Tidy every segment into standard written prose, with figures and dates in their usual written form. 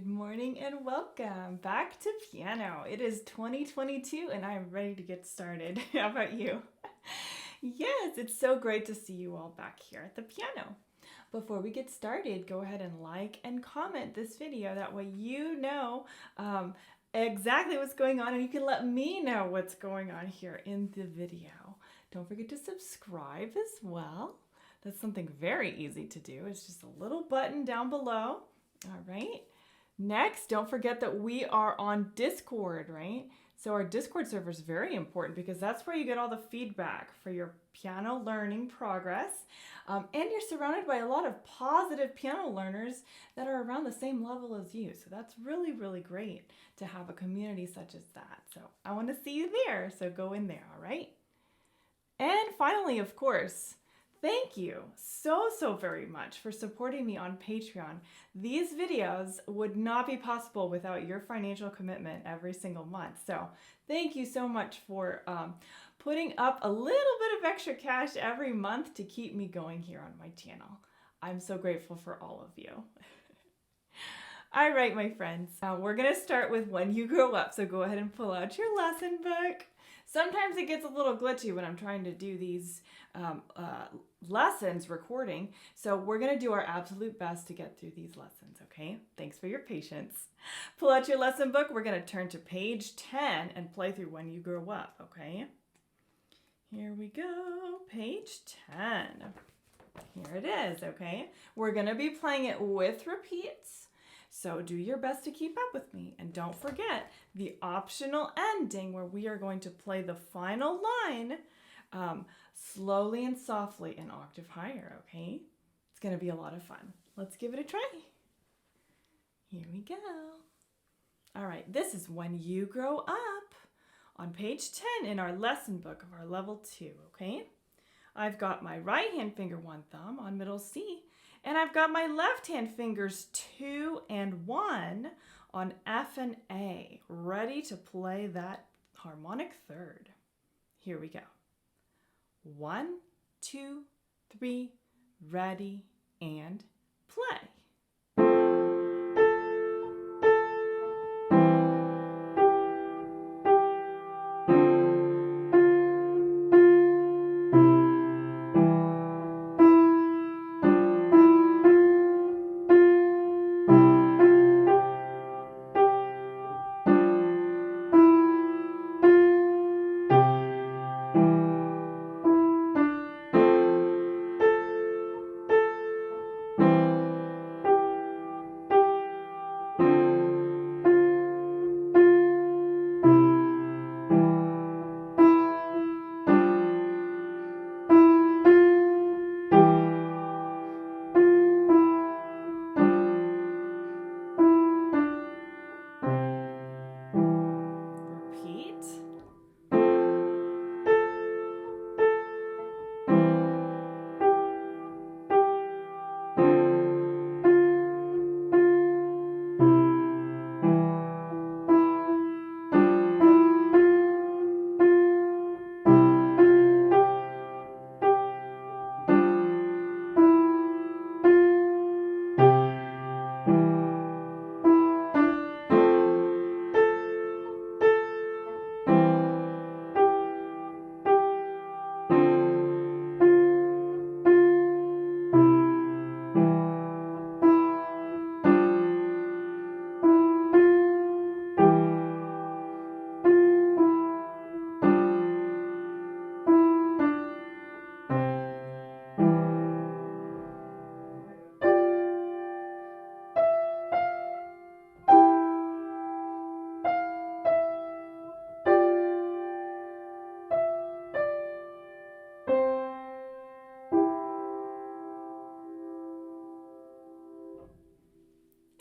Good morning and welcome back to piano. It is 2022 and I'm ready to get started. How about you? Yes, it's so great to see you all back here at the piano. Before we get started, go ahead and like and comment this video. That way you know exactly what's going on and you can let me know what's going on here in the video. Don't forget to subscribe as well. That's something very easy to do. It's just a little button down below. All right. Next, don't forget that we are on Discord, right? So our Discord server is very important because that's where you get all the feedback for your piano learning progress. And you're surrounded by a lot of positive piano learners that are around the same level as you. So that's really, really great to have a community such as that. So I want to see you there. So go in there, all right? And finally, of course, thank you so very much for supporting me on Patreon. These videos would not be possible without your financial commitment every single month. So thank you so much for putting up a little bit of extra cash every month to keep me going here on my channel. I'm so grateful for all of you. All right, my friends, we're gonna start with When You Grow Up. So go ahead and pull out your lesson book. Sometimes it gets a little glitchy when I'm trying to do these lessons recording. So we're going to do our absolute best to get through these lessons, okay? Thanks for your patience. Pull out your lesson book. We're going to turn to page 10 and play through When You Grow Up, okay? Here we go, page 10. Here it is, okay? We're going to be playing it with repeats. So do your best to keep up with me. And don't forget the optional ending where we are going to play the final line slowly and softly an octave higher, okay? It's going to be a lot of fun. Let's give it a try. Here we go. All right, this is When You Grow Up on page 10 in our lesson book of our level 2, okay? I've got my right hand finger 1 thumb on middle C, and I've got my left hand fingers 2 and 1 on F and A, ready to play that harmonic third. Here we go. 1, 2, 3, ready, and play. Repeat.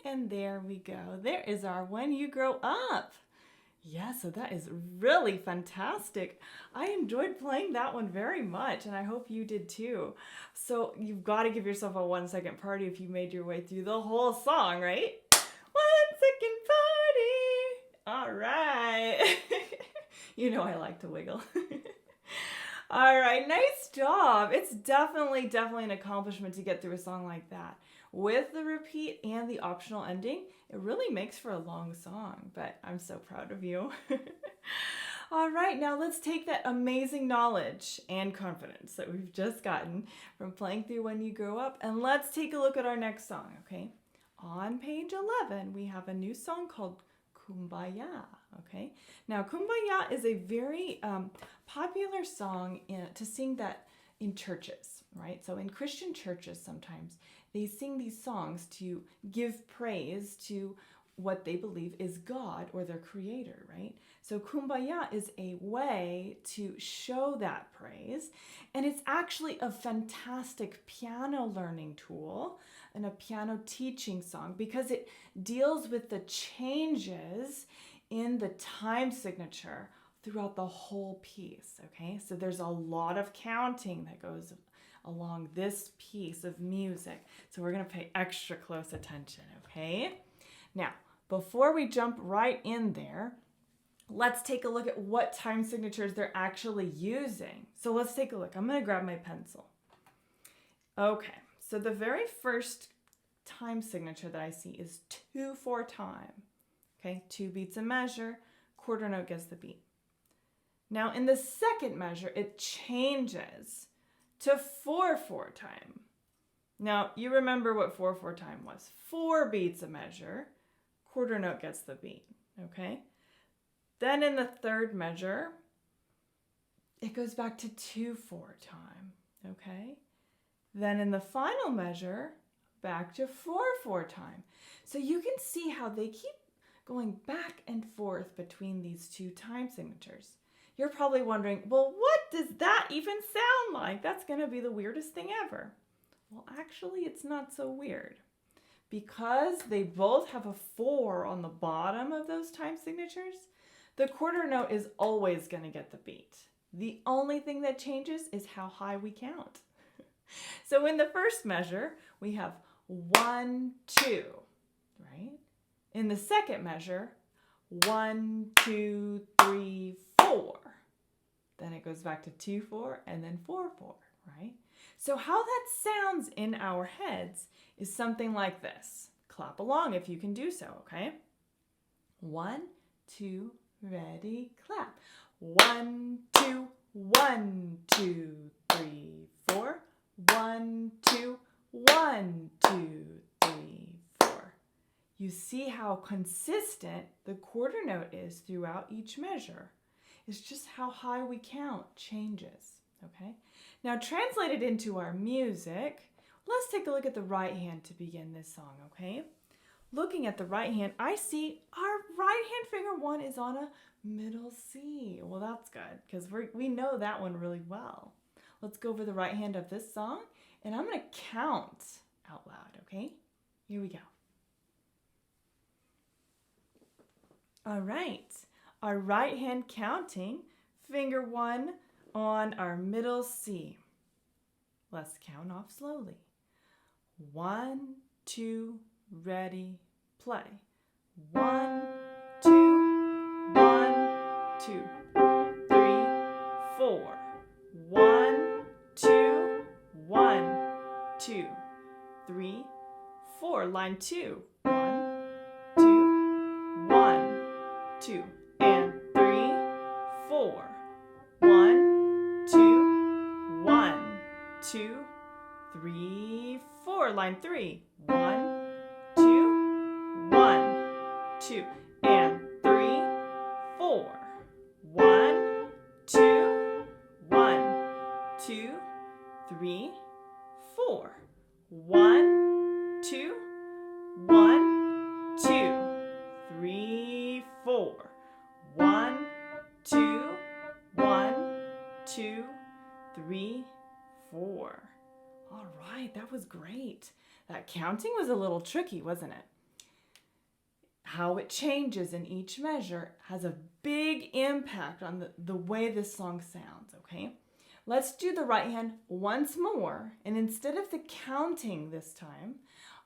And there we go. There is our When You Grow Up. Yeah, so that is really fantastic. I enjoyed playing that one very much, and I hope you did too. So you've got to give yourself a 1 second party if you made your way through the whole song, right? 1 second party. All right. You know I like to wiggle. All right, nice job. It's definitely an accomplishment to get through a song like that. With the repeat and the optional ending, it really makes for a long song, but I'm so proud of you. All right, now let's take that amazing knowledge and confidence that we've just gotten from playing through When You Grow Up, and let's take a look at our next song, okay? On page 11, we have a new song called Kumbaya, okay? Now, Kumbaya is a very popular song to sing that in churches, right? So in Christian churches sometimes, they sing these songs to give praise to what they believe is God or their creator, right? So Kumbaya is a way to show that praise, and it's actually a fantastic piano learning tool and a piano teaching song because it deals with the changes in the time signature throughout the whole piece, okay? So there's a lot of counting that goes along this piece of music. So we're gonna pay extra close attention, okay? Now, before we jump right in there, let's take a look at what time signatures they're actually using. So let's take a look. I'm gonna grab my pencil. Okay, so the very first time signature that I see is 2/4 time. Okay, 2 beats a measure, quarter note gets the beat. Now in the second measure, it changes to 4/4 time. Now you remember what 4/4 time was. 4 beats a measure, quarter note gets the beat, okay? Then in the third measure, it goes back to 2/4 time, okay? Then in the final measure, back to 4/4 time. So you can see how they keep going back and forth between these two time signatures. You're probably wondering, well, what does that even sound like? That's going to be the weirdest thing ever. Well, actually, it's not so weird. Because they both have a 4 on the bottom of those time signatures, the quarter note is always going to get the beat. The only thing that changes is how high we count. So in the first measure, we have 1, 2, right? In the second measure, 1, 2, 3, 4. Then it goes back to 2, 4, and then 4, 4, right? So how that sounds in our heads is something like this. Clap along if you can do so, okay? 1, 2, ready, clap. 1, 2, 1, 2, 3, 4. 1, 2, 1, 2, 3, 4. You see how consistent the quarter note is throughout each measure. It's just how high we count changes, okay? Now translated into our music, let's take a look at the right hand to begin this song, okay? Looking at the right hand, I see our right hand finger 1 is on a middle C. Well, that's good because we know that one really well. Let's go over the right hand of this song, and I'm going to count out loud, okay? Here we go. All right, our right hand counting, finger 1 on our middle C. Let's count off slowly. 1, 2, ready, play. 1, 2, 1, 2, 3, 4. 1, 2, 1, 2, 3, 4. Line 2. 1, 2, 1, 2, and 3, 4. 1, 2, 1, 2, 3, 4. Line 3. 1, 2, 1, 2, and 3, 4. 1, 2, 1, 2, 3, 4. 1, 2, 1, 2, 3, 4. 1, 2, 1, 2, 3, 4. All right, that was great. That counting was a little tricky, wasn't it? How it changes in each measure has a big impact on the way this song sounds, okay? Let's do the right hand once more, and instead of the counting this time,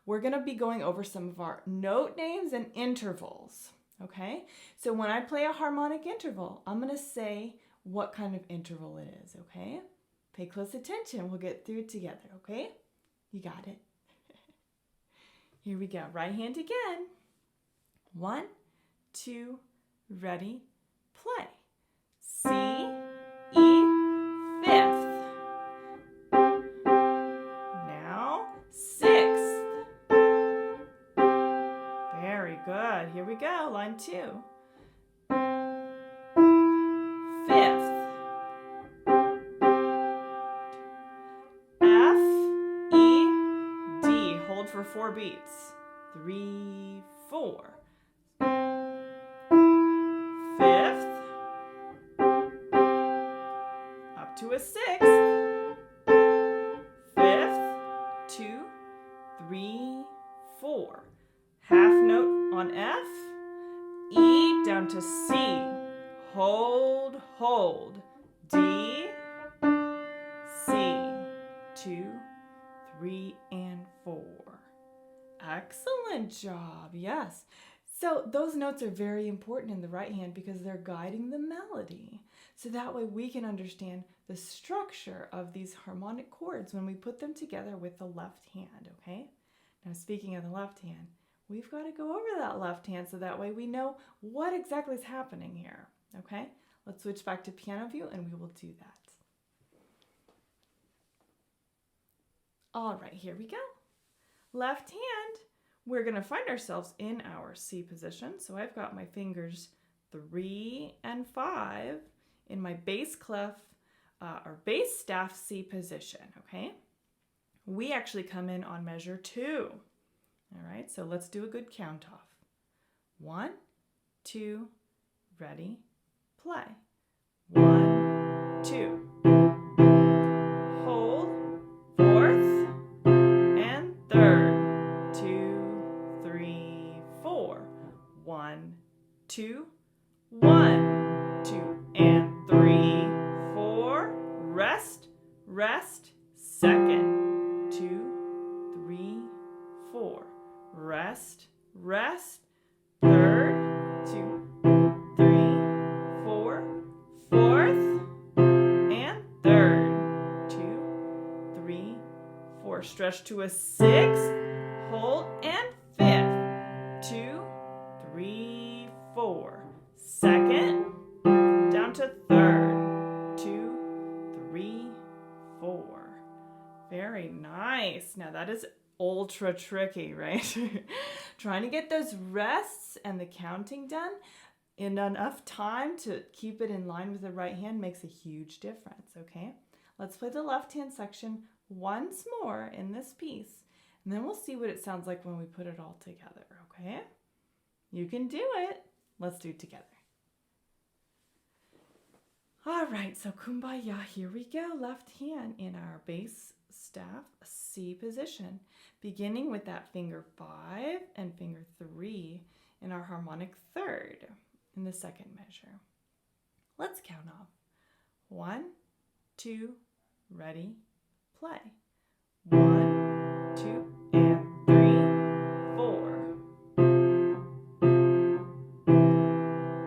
we're going to be going over some of our note names and intervals, okay? So when I play a harmonic interval, I'm going to say what kind of interval it is, okay? Pay close attention. We'll get through it together, okay? You got it. Here we go. Right hand again. 1, 2, ready, play. C, E, fifth. Now, sixth. Very good. Here we go. Line 2. Fifth. F, E, D. Hold for 4 beats. 3, 4. Fifth. Up to a sixth. Fifth. 2, 3, 4. Half note on F. E down to C. Hold, hold. D, C. 2, 3, and 4. Excellent job. Yes. So those notes are very important in the right hand because they're guiding the melody. So that way we can understand the structure of these harmonic chords when we put them together with the left hand, okay? Now speaking of the left hand, we've got to go over that left hand so that way we know what exactly is happening here, okay? Let's switch back to piano view and we will do that. All right, here we go. Left hand, we're going to find ourselves in our C position. So I've got my fingers 3 and 5 in my bass clef or bass staff C position, okay? We actually come in on measure 2. All right, so let's do a good count off. 1, 2, ready, play. 1, 2. Hold, 4th and 3rd. 2, 3, 4. 1, 2, 1, 2, and 3, 4. Rest, rest, second. 2, 3, 4. Rest, rest, 3rd, 2, 3, 4, 4th, and 3rd, 2, 3, 4. Stretch to a 6th, hold, and 5th, 2, 3, 4. Second, down to 3rd, 2, 3, 4. Very nice. Now that is ultra tricky, right? Trying to get those rests and the counting done in enough time to keep it in line with the right hand makes a huge difference, okay? Let's play the left hand section once more in this piece, and then we'll see what it sounds like when we put it all together, okay? You can do it. Let's do it together. All right, so Kumbaya, here we go. Left hand in our bass staff C position, beginning with that finger 5 and finger 3 in our harmonic 3rd in the second measure. Let's count off. 1, 2, ready, play. 1, 2, and 3, 4.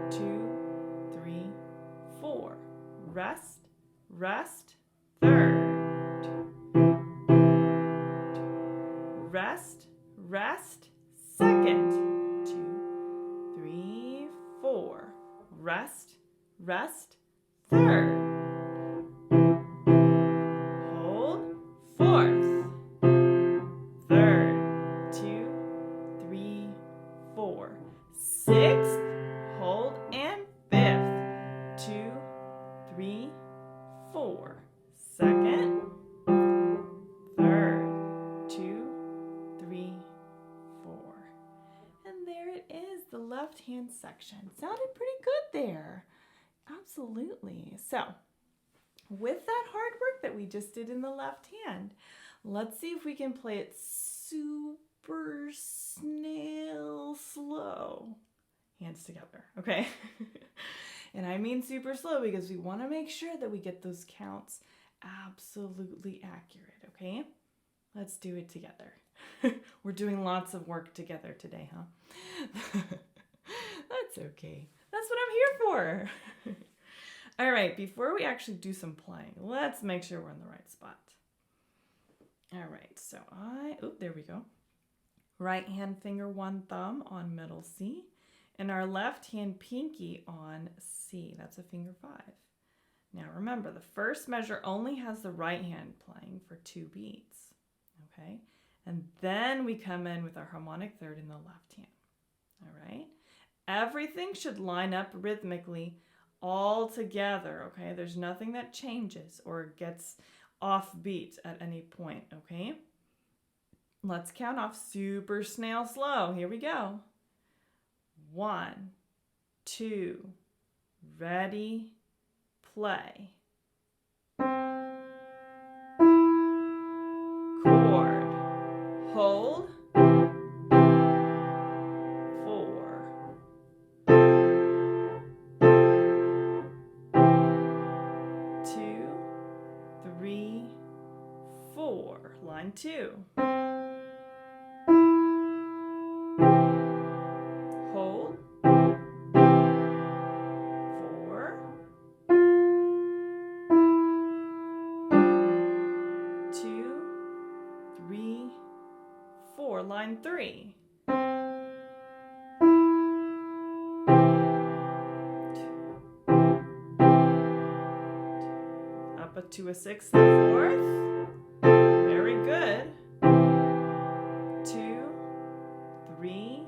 2, 3, 4. Rest, rest, 3rd. Rest, rest, second. 2, 3, 4. Rest, rest, 3rd. Hold, 4th. 3rd. 2, 3, 4. 6th, hold, and 5th. 2, 3, 4. Second. 3rd. 2, 3, 4. And there it is, the left hand section. Sounded pretty good there. Absolutely. So, with that hard work that we just did in the left hand, let's see if we can play it super snail slow. Hands together, okay? And I mean super slow because we want to make sure that we get those counts absolutely accurate, okay? Let's do it together. We're doing lots of work together today, huh? That's okay. That's what I'm here for. All right, before we actually do some playing, let's make sure we're in the right spot. All right, so there we go. Right hand finger, one thumb on middle C, and our left hand pinky on C. That's a finger 5. Now remember, the first measure only has the right hand playing for 2 beats, okay? And then we come in with our harmonic third in the left hand, all right? Everything should line up rhythmically all together, okay? There's nothing that changes or gets off beat at any point, okay? Let's count off super snail slow. Here we go. 1, 2, ready, play. Chord, hold, 4, 2, 3, 4. Line 2. Hold, 4, 2, 3, 4. Line 3. Up to a 6th and 4th. Very good. 2, 3,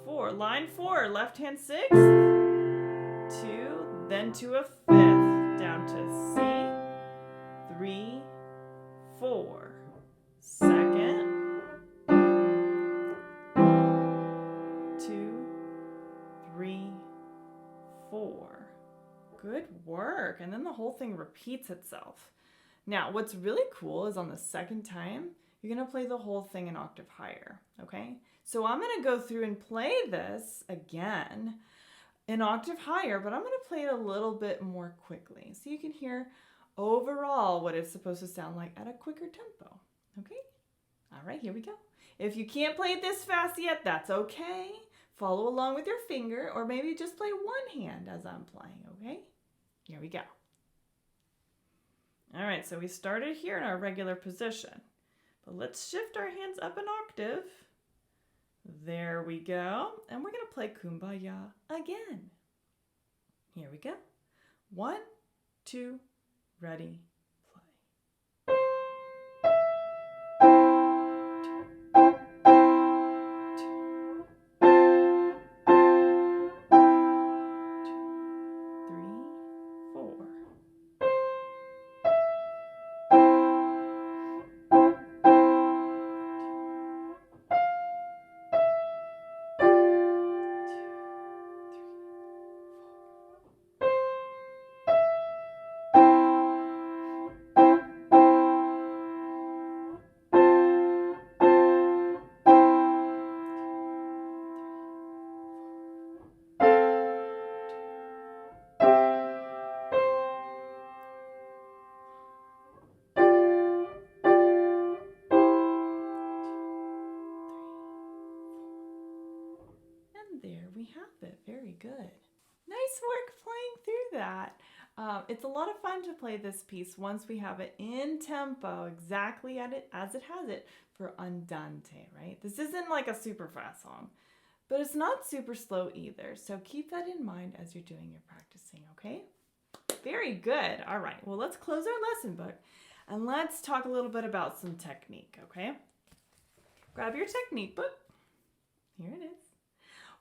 4. Line 4, left hand 6th, 2, then to a 5th, down to C, 3, 4. Second, 2, 3, 4. Good work. And then the whole thing repeats itself. Now, what's really cool is on the second time, you're going to play the whole thing an octave higher, okay? So I'm going to go through and play this again an octave higher, but I'm going to play it a little bit more quickly so you can hear overall what it's supposed to sound like at a quicker tempo, okay? All right, here we go. If you can't play it this fast yet, that's okay. Follow along with your finger, or maybe just play one hand as I'm playing, okay? Here we go. All right, so we started here in our regular position, but let's shift our hands up an octave. There we go. And we're going to play Kumbaya again. Here we go. 1, 2, ready, play. 3, 4. And there we have it. Very good. Nice work playing through that. It's a lot of fun to play this piece once we have it in tempo, exactly as it has it for Andante, right? This isn't like a super fast song, but it's not super slow either. So keep that in mind as you're doing your practicing, okay? Very good. All right, well, let's close our lesson book and let's talk a little bit about some technique, okay? Grab your technique book. Here it is.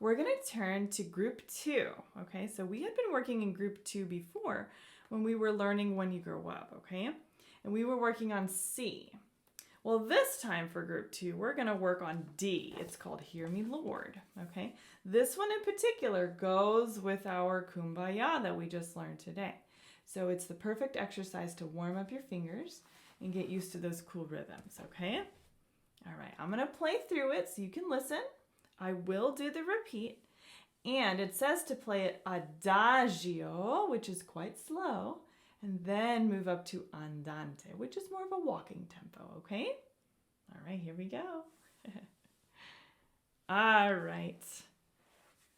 We're going to turn to group 2, okay? So we had been working in group 2 before when we were learning When You Grow Up, okay? And we were working on C. Well, this time for group 2, we're going to work on D. It's called Hear Me, Lord, okay? This one in particular goes with our Kumbaya that we just learned today. So it's the perfect exercise to warm up your fingers and get used to those cool rhythms, okay? All right, I'm going to play through it so you can listen. I will do the repeat, and it says to play it adagio, which is quite slow, and then move up to andante, which is more of a walking tempo, okay? All right, here we go. All right.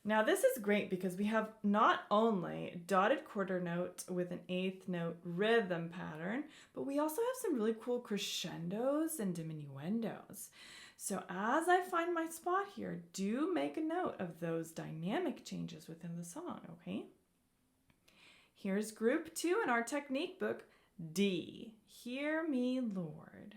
Now this is great because we have not only dotted quarter note with an eighth note rhythm pattern, but we also have some really cool crescendos and diminuendos. So as I find my spot here, do make a note of those dynamic changes within the song, okay? Here's group 2 in our technique book, D. Hear me, Lord.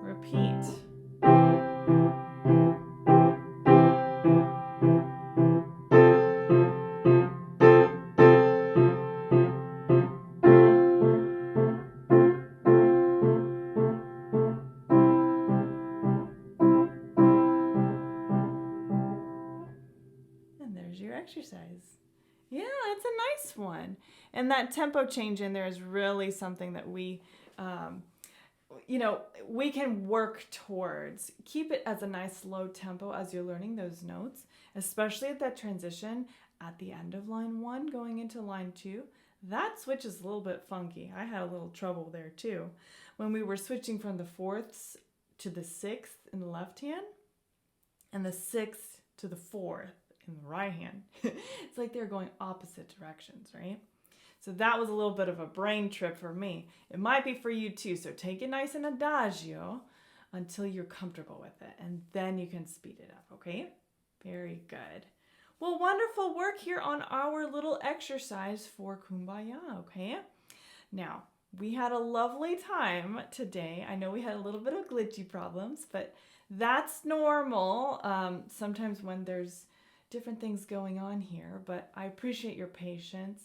Repeat. And there's your exercise. Yeah, it's a nice one. And that tempo change in there is really something that we we can work towards. Keep it as a nice low tempo as you're learning those notes, especially at that transition at the end of line 1 going into line 2. That switch is a little bit funky. I had a little trouble there too. When we were switching from the fourths to the sixth in the left hand and the sixth to the fourth in the right hand. It's like they're going opposite directions, right? So that was a little bit of a brain trip for me. It might be for you too. So take it nice and adagio until you're comfortable with it. And then you can speed it up, okay? Very good. Well, wonderful work here on our little exercise for Kumbaya, okay? Now, we had a lovely time today. I know we had a little bit of glitchy problems, but that's normal sometimes when there's different things going on here. But I appreciate your patience.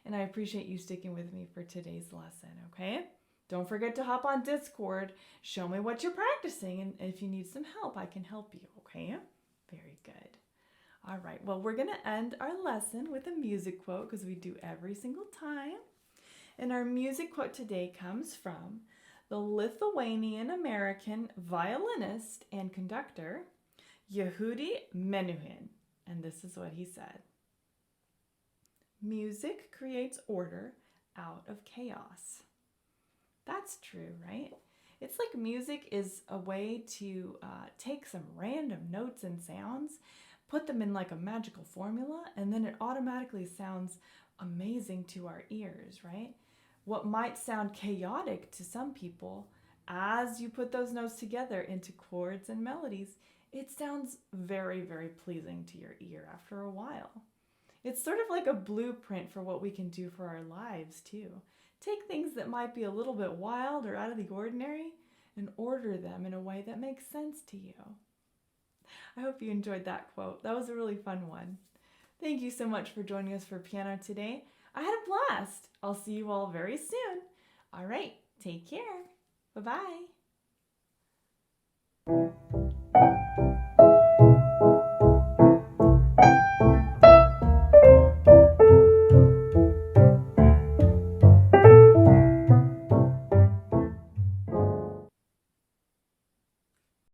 And I appreciate you sticking with me for today's lesson, okay? Don't forget to hop on Discord. Show me what you're practicing. And if you need some help, I can help you, okay? Very good. All right, well, we're going to end our lesson with a music quote because we do every single time. And our music quote today comes from the Lithuanian-American violinist and conductor, Yehudi Menuhin. And this is what he said. Music creates order out of chaos. That's true, right? It's like music is a way to take some random notes and sounds, put them in like a magical formula, and then it automatically sounds amazing to our ears, right? What might sound chaotic to some people, as you put those notes together into chords and melodies, it sounds very, very pleasing to your ear after a while. It's sort of like a blueprint for what we can do for our lives too. Take things that might be a little bit wild or out of the ordinary and order them in a way that makes sense to you. I hope you enjoyed that quote. That was a really fun one. Thank you so much for joining us for piano today. I had a blast. I'll see you all very soon. All right, take care. Bye-bye.